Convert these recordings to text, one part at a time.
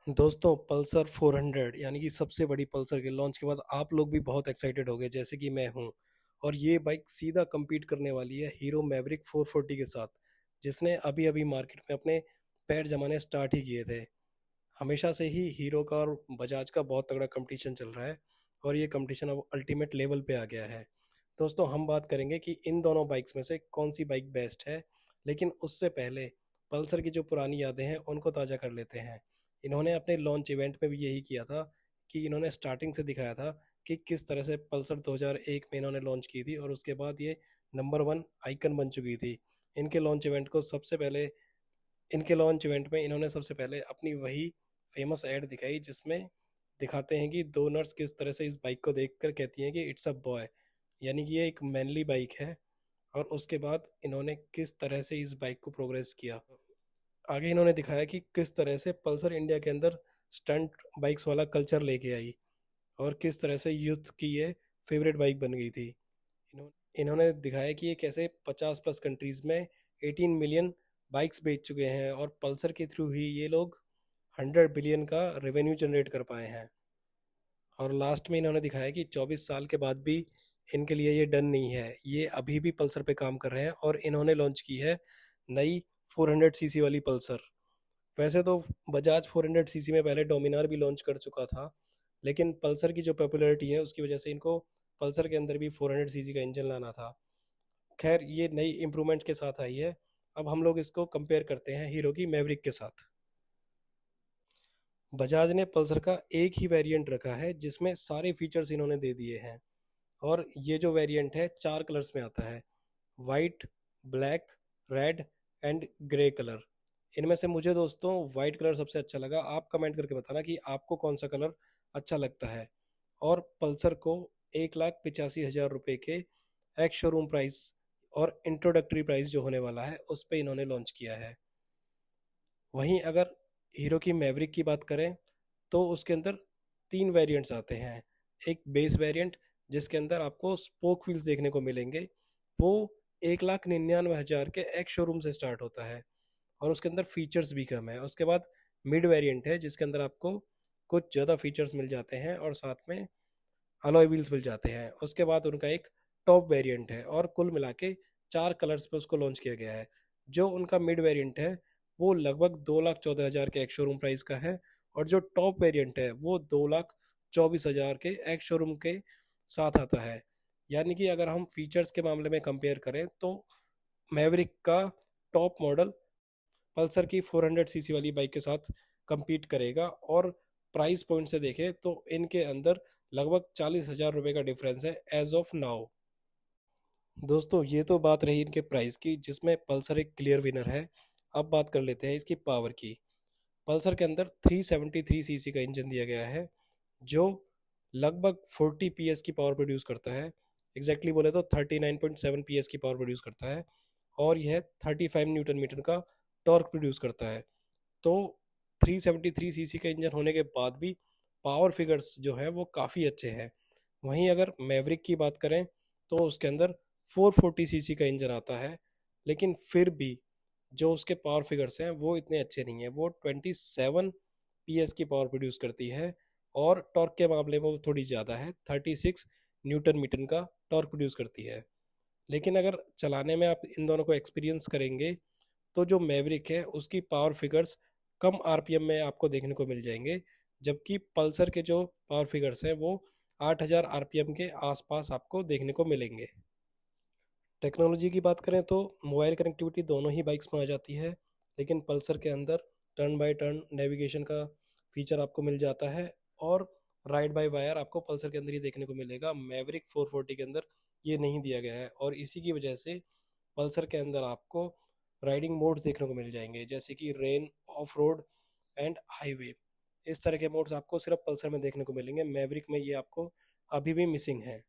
दोस्तों पल्सर 400 यानी कि सबसे बड़ी पल्सर के लॉन्च के बाद आप लोग भी बहुत एक्साइटेड हो गए जैसे कि मैं हूं। और ये बाइक सीधा compete करने वाली है हीरो मैवरिक 440 के साथ, जिसने अभी अभी मार्केट में अपने पैर जमाने स्टार्ट ही किए थे। हमेशा से ही हीरो का और बजाज का बहुत तगड़ा कंपटीशन चल रहा है, और ये कंपटीशन अब अल्टीमेट लेवल पे आ गया है। दोस्तों हम बात करेंगे कि इन दोनों बाइक्स में से कौन सी बाइक बेस्ट है, लेकिन उससे पहले पल्सर की जो पुरानी यादें हैं उनको ताज़ा कर लेते हैं। इन्होंने अपने लॉन्च इवेंट में भी यही किया था कि इन्होंने स्टार्टिंग से दिखाया था कि किस तरह से पल्सर 2001 में इन्होंने लॉन्च की थी, और उसके बाद ये नंबर वन आइकन बन चुकी थी। इनके लॉन्च इवेंट को सबसे पहले इनके लॉन्च इवेंट में इन्होंने सबसे पहले अपनी वही फेमस एड दिखाई, जिसमें दिखाते हैं कि दो नर्स किस तरह से इस बाइक को देखकर कहती हैं कि इट्स अ बॉय, यानी कि ये एक मैनली बाइक है। और उसके बाद इन्होंने किस तरह से इस बाइक को प्रोग्रेस किया। आगे इन्होंने दिखाया कि किस तरह से पल्सर इंडिया के अंदर स्टंट बाइक्स वाला कल्चर लेके आई, और किस तरह से यूथ की ये फेवरेट बाइक बन गई थी। इन्होंने दिखाया कि ये कैसे 50+ कंट्रीज में 18 मिलियन बाइक्स बेच चुके हैं, और पल्सर के थ्रू ही ये लोग 100 बिलियन का रेवेन्यू जनरेट कर पाए हैं। और लास्ट में इन्होंने दिखाया कि 24 साल के बाद भी इनके लिए ये डन नहीं है, ये अभी भी पल्सर पे काम कर रहे हैं, और इन्होंने लॉन्च की है नई 400 सीसी वाली पल्सर। वैसे तो बजाज 400 सीसी में पहले डोमिनार भी लॉन्च कर चुका था, लेकिन पल्सर की जो पॉपुलैरिटी है उसकी वजह से इनको पल्सर के अंदर भी 400 सीसी का इंजन लाना था। खैर ये नई इम्प्रूवमेंट्स के साथ आई है। अब हम लोग इसको कंपेयर करते हैं हीरो की मैवरिक के साथ। बजाज ने पल्सर का एक ही वेरिएंट रखा है जिसमें सारे फीचर्स इन्होंने दे दिए हैं, और ये जो वेरिएंट है 4 कलर्स में आता है: white, black, red and grey colour. इनमें से मुझे दोस्तों वाइट कलर सबसे अच्छा लगा। आप कमेंट करके बताना कि आपको कौन सा कलर अच्छा लगता है। और पल्सर को 1,85,000 रुपये के एक्स शोरूम प्राइस और इंट्रोडक्टरी प्राइस जो होने वाला है उस पर इन्होंने लॉन्च किया है। वहीं अगर हीरो की मैवरिक की बात करें तो उसके अंदर 3 वेरिएंट्स आते हैं। एक बेस वेरिएंट जिसके अंदर आपको स्पोक व्हील्स देखने को मिलेंगे, वो 1,99,000 के एक्स शोरूम से स्टार्ट होता है, और उसके अंदर फीचर्स भी कम है। उसके बाद मिड वेरिएंट है जिसके अंदर आपको कुछ ज़्यादा फीचर्स मिल जाते हैं और साथ में अलॉय व्हील्स मिल जाते हैं। उसके बाद उनका एक टॉप वेरिएंट है, और कुल मिला के 4 कलर्स पे उसको लॉन्च किया गया है। जो उनका मिड वेरिएंट है वो लगभग 2,14,000 के एक्स शोरूम प्राइस का है, और जो टॉप वेरिएंट है वो 2,24,000 के एक्स शोरूम के साथ आता है। यानी कि अगर हम फीचर्स के मामले में कंपेयर करें तो मैवरिक का टॉप मॉडल पल्सर की 400 सीसी वाली बाइक के साथ compete करेगा। और प्राइस पॉइंट से देखें तो इनके अंदर लगभग 40,000 रुपये का डिफरेंस है एज ऑफ नाउ। दोस्तों ये तो बात रही इनके प्राइस की, जिसमें पल्सर एक क्लियर विनर है। अब बात कर लेते हैं इसकी पावर की। पल्सर के अंदर 373 सीसी का इंजन दिया गया है, जो लगभग 40 PS की पावर प्रोड्यूस करता है। एग्जैक्टली बोले तो 39.7 PS की पावर प्रोड्यूस करता है, और यह 35 न्यूटन मीटर का टॉर्क प्रोड्यूस करता है। तो 373 सीसी का इंजन होने के बाद भी पावर फिगर्स जो हैं वो काफ़ी अच्छे हैं। वहीं अगर मैवरिक की बात करें तो उसके अंदर 440 सीसी का इंजन आता है, लेकिन फिर भी जो उसके पावर फिगर्स हैं वो इतने अच्छे नहीं हैं। वो 27 PS की पावर प्रोड्यूस करती है, और टॉर्क के मामले में वो थोड़ी ज़्यादा है, 36 न्यूटन मीटर का टॉर्क प्रोड्यूस करती है। लेकिन अगर चलाने में आप इन दोनों को एक्सपीरियंस करेंगे तो जो मैवरिक है उसकी पावर फिगर्स कम आरपीएम में आपको देखने को मिल जाएंगे, जबकि पल्सर के जो पावर फिगर्स हैं वो 8,000 आरपीएम के आसपास आपको देखने को मिलेंगे। टेक्नोलॉजी की बात करें तो मोबाइल कनेक्टिविटी दोनों ही बाइक्स में आ जाती है, लेकिन पल्सर के अंदर टर्न बाय टर्न नेविगेशन का फीचर आपको मिल जाता है, और राइड बाय वायर आपको पल्सर के अंदर ही देखने को मिलेगा। मैवरिक 440 के अंदर ये नहीं दिया गया है, और इसी की वजह से पल्सर के अंदर आपको राइडिंग मोड्स देखने को मिल जाएंगे, जैसे कि rain, of road and highway. इस तरह के मोड्स आपको सिर्फ पल्सर में देखने को मिलेंगे, मैवरिक में ये आपको अभी भी मिसिंग है।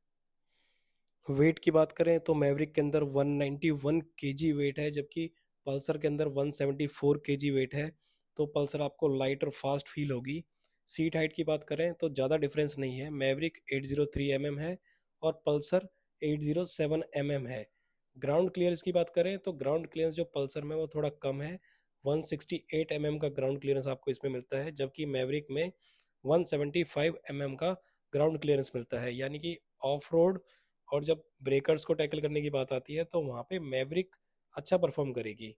वेट की बात करें तो मैवरिक के अंदर 191 केजी वेट है, जबकि पल्सर के अंदर 174 केजी वेट है। तो पल्सर आपको लाइट और फास्ट फील होगी। सीट हाइट की बात करें तो ज़्यादा डिफरेंस नहीं है, मैवरिक 803 है और पल्सर 807 है। ग्राउंड क्लियरेंस की बात करें तो ग्राउंड क्लियरेंस जो पल्सर में वो थोड़ा कम है, 168 mm का ग्राउंड क्लियरेंस आपको इसमें मिलता है, जबकि मैवरिक में 175 mm का ग्राउंड क्लियरेंस मिलता है। यानी कि ऑफ रोड और जब ब्रेकर्स को टैकल करने की बात आती है तो वहाँ पे मैवरिक अच्छा परफॉर्म करेगी।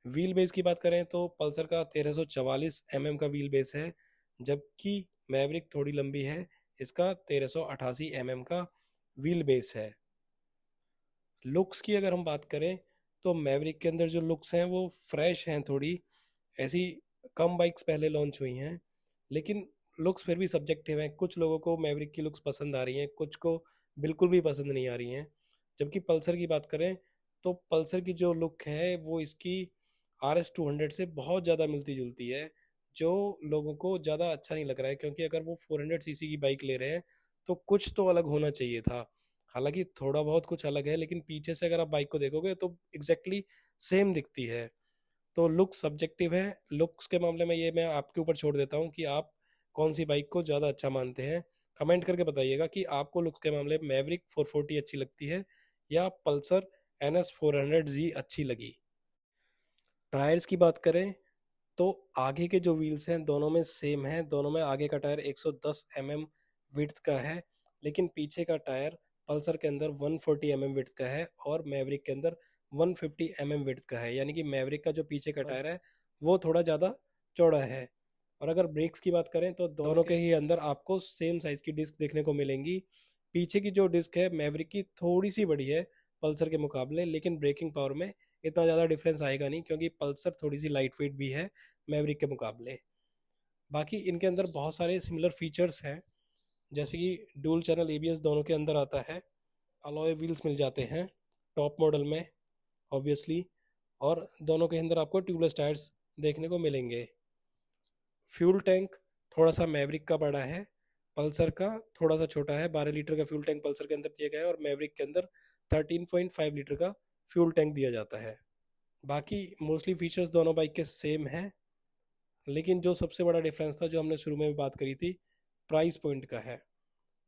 व्हील बेस की बात करें तो पल्सर का 1344 mm का व्हील बेस है, जबकि मैवरिक थोड़ी लंबी है, इसका 1388 mm का व्हील बेस है। लुक्स की अगर हम बात करें तो मैवरिक के अंदर जो लुक्स हैं वो फ्रेश हैं थोड़ी। ऐसी कम बाइक्स पहले लॉन्च हुई हैं, लेकिन लुक्स फिर भी सब्जेक्टिव हैं। कुछ लोगों को मैवरिक की लुक्स पसंद आ रही हैं, कुछ को बिल्कुल भी पसंद नहीं आ रही हैं। जबकि पल्सर की बात करें तो पल्सर की जो लुक है वो इसकी RS 200 से बहुत ज़्यादा मिलती जुलती है, जो लोगों को ज़्यादा अच्छा नहीं लग रहा है। क्योंकि अगर वो 400 cc की बाइक ले रहे हैं तो कुछ तो अलग होना चाहिए था। हालांकि थोड़ा बहुत कुछ अलग है, लेकिन पीछे से अगर आप बाइक को देखोगे तो एग्जैक्टली सेम दिखती है। तो लुक सब्जेक्टिव है। लुक्स के मामले में ये मैं आपके ऊपर छोड़ देता हूँ कि आप कौन सी बाइक को ज़्यादा अच्छा मानते हैं। कमेंट करके बताइएगा कि आपको लुक्स के मामले में मैवरिक 440 अच्छी लगती है या पल्सर NS 400Z अच्छी लगी। टायर्स की बात करें तो आगे के जो व्हील्स हैं दोनों में सेम है। दोनों में आगे का टायर 110 mm विड्थ का है, लेकिन पीछे का टायर पल्सर के अंदर 140 mm विड्थ का है और मैवरिक के अंदर 150 mm विड्थ का है। यानी कि मैवरिक का जो पीछे का टायर है वो थोड़ा ज़्यादा चौड़ा है। और अगर ब्रेक्स की बात करें तो दोनों के ही अंदर आपको सेम साइज़ की डिस्क देखने को मिलेंगी। पीछे की जो डिस्क है मैवरिक की थोड़ी सी बड़ी है पल्सर के मुकाबले, लेकिन ब्रेकिंग पावर में इतना ज़्यादा डिफरेंस आएगा नहीं, क्योंकि पल्सर थोड़ी सी लाइट वेट भी है मैवरिक के मुकाबले। बाकी इनके अंदर बहुत सारे सिमिलर फीचर्स हैं, जैसे कि डुअल चैनल ABS दोनों के अंदर आता है, अलॉय व्हील्स मिल जाते हैं टॉप मॉडल में ऑब्वियसली, और दोनों के अंदर आपको ट्यूबलेस टायर्स देखने को मिलेंगे। फ्यूल टैंक थोड़ा सा मैवरिक का बड़ा है, पल्सर का थोड़ा सा छोटा है। 12 लीटर का फ्यूल टैंक पल्सर के अंदर दिया गया है और मैवरिक के अंदर 13.5 लीटर का फ्यूल टैंक दिया जाता है। बाकी मोस्टली फीचर्स दोनों बाइक के सेम हैं, लेकिन जो सबसे बड़ा डिफरेंस था जो हमने शुरू में भी बात करी थी, प्राइस पॉइंट का है।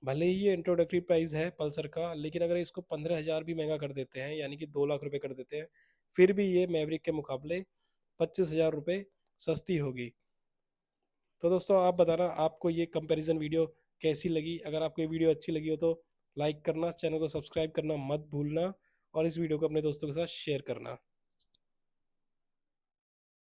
भले ही ये इंट्रोडक्टरी प्राइस है पल्सर का, लेकिन अगर इसको 15,000 भी महंगा कर देते हैं, यानी कि 2 लाख रुपए कर देते हैं, फिर भी ये मैवरिक के मुकाबले 25,000 रुपये सस्ती होगी। तो दोस्तों आप बताना आपको ये कंपैरिजन वीडियो कैसी लगी। अगर आपको ये वीडियो अच्छी लगी हो तो लाइक करना, चैनल को सब्सक्राइब करना मत भूलना और इस वीडियो को अपने दोस्तों के साथ शेयर करना।